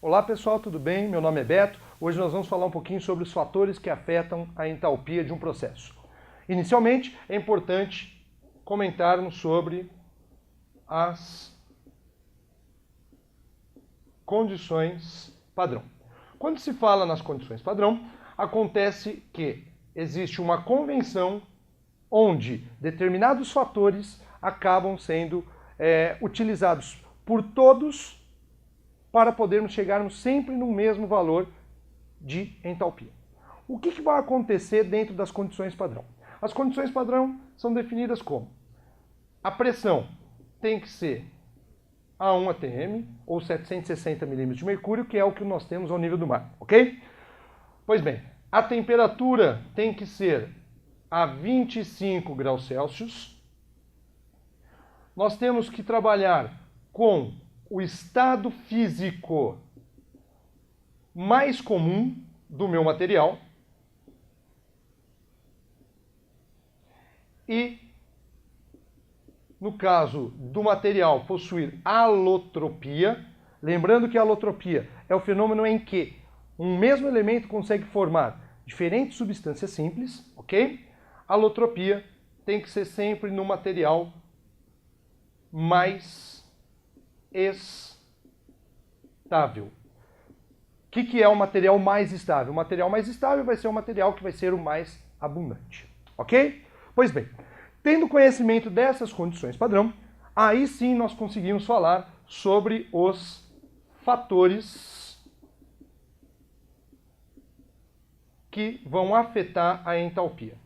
Olá pessoal, tudo bem? Meu nome é Beto. Hoje nós vamos falar um pouquinho sobre os fatores que afetam a entalpia de um processo. Inicialmente, é importante comentarmos sobre as condições padrão. Quando se fala nas condições padrão, acontece que existe uma convenção onde determinados fatores acabam sendo utilizados por todos para podermos chegarmos sempre no mesmo valor de entalpia. O que vai acontecer dentro das condições padrão? As condições padrão são definidas como: a pressão tem que ser a 1 atm, ou 760 milímetros de mercúrio, que é o que nós temos ao nível do mar, ok? Pois bem, a temperatura tem que ser a 25 graus Celsius. Nós temos que trabalhar com o estado físico mais comum do meu material e, no caso do material possuir alotropia, lembrando que a alotropia é o fenômeno em que um mesmo elemento consegue formar diferentes substâncias simples, ok? A alotropia tem que ser sempre no material mais estável. O que é o material mais estável? O material mais estável vai ser o material que vai ser o mais abundante, ok? Pois bem, tendo conhecimento dessas condições padrão, aí sim nós conseguimos falar sobre os fatores que vão afetar a entalpia.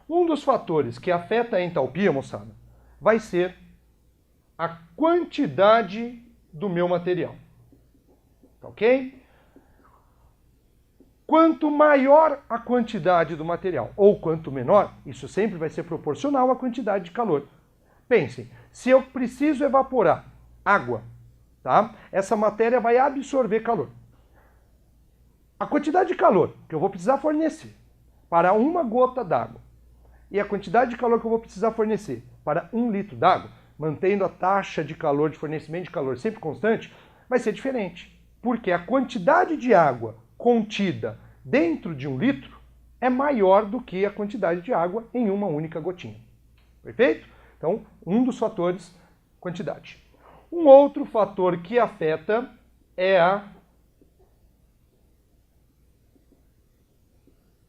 Um dos fatores que afeta a entalpia, moçada, vai ser a quantidade do meu material, ok? Quanto maior a quantidade do material, ou quanto menor, isso sempre vai ser proporcional à quantidade de calor. Pensem, se eu preciso evaporar água, tá? Essa matéria vai absorver calor. A quantidade de calor que eu vou precisar fornecer para uma gota d'água e a quantidade de calor que eu vou precisar fornecer para 1 litro d'água, mantendo a taxa de calor, de fornecimento de calor sempre constante, vai ser diferente. Porque a quantidade de água contida dentro de 1 litro é maior do que a quantidade de água em uma única gotinha. Perfeito? Então, um dos fatores, quantidade. Um outro fator que afeta é a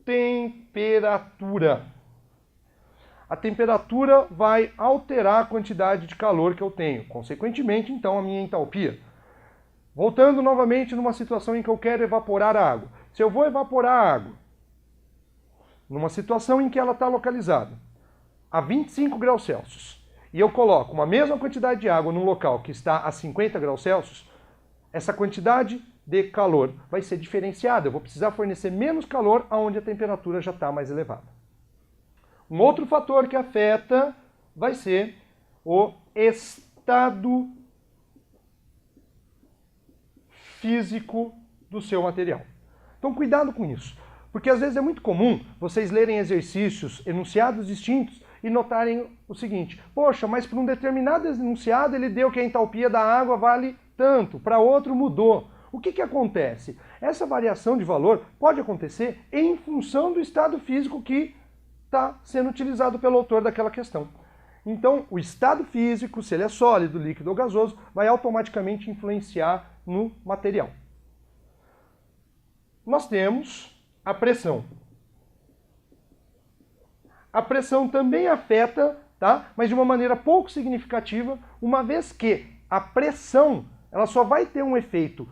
temperatura. A temperatura vai alterar a quantidade de calor que eu tenho, consequentemente, então, a minha entalpia. Voltando novamente numa situação em que eu quero evaporar a água. Se eu vou evaporar a água numa situação em que ela está localizada a 25 graus Celsius e eu coloco uma mesma quantidade de água num local que está a 50 graus Celsius, essa quantidade de calor vai ser diferenciada. Eu vou precisar fornecer menos calor aonde a temperatura já está mais elevada. Um outro fator que afeta vai ser o estado físico do seu material. Então cuidado com isso, porque às vezes é muito comum vocês lerem exercícios, enunciados distintos e notarem o seguinte: poxa, mas para um determinado enunciado ele deu que a entalpia da água vale tanto, para outro mudou. O que acontece? Essa variação de valor pode acontecer em função do estado físico que está sendo utilizado pelo autor daquela questão. Então, o estado físico, se ele é sólido, líquido ou gasoso, vai automaticamente influenciar no material. Nós temos a pressão. A pressão também afeta, tá? Mas de uma maneira pouco significativa, uma vez que a pressão ela só vai ter um efeito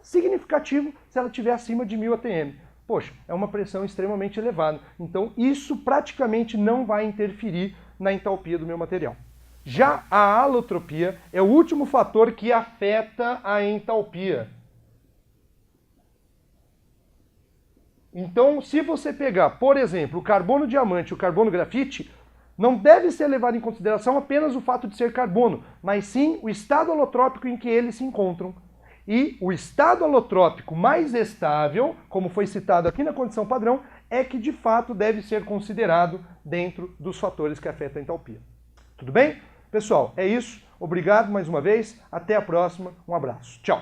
significativo se ela estiver acima de 1000 atm. Poxa, é uma pressão extremamente elevada. Então, isso praticamente não vai interferir na entalpia do meu material. Já a alotropia é o último fator que afeta a entalpia. Então, se você pegar, por exemplo, o carbono diamante e o carbono grafite, não deve ser levado em consideração apenas o fato de ser carbono, mas sim o estado alotrópico em que eles se encontram. E o estado alotrópico mais estável, como foi citado aqui na condição padrão, é que de fato deve ser considerado dentro dos fatores que afetam a entalpia. Tudo bem? Pessoal, é isso. Obrigado mais uma vez. Até a próxima. Um abraço. Tchau.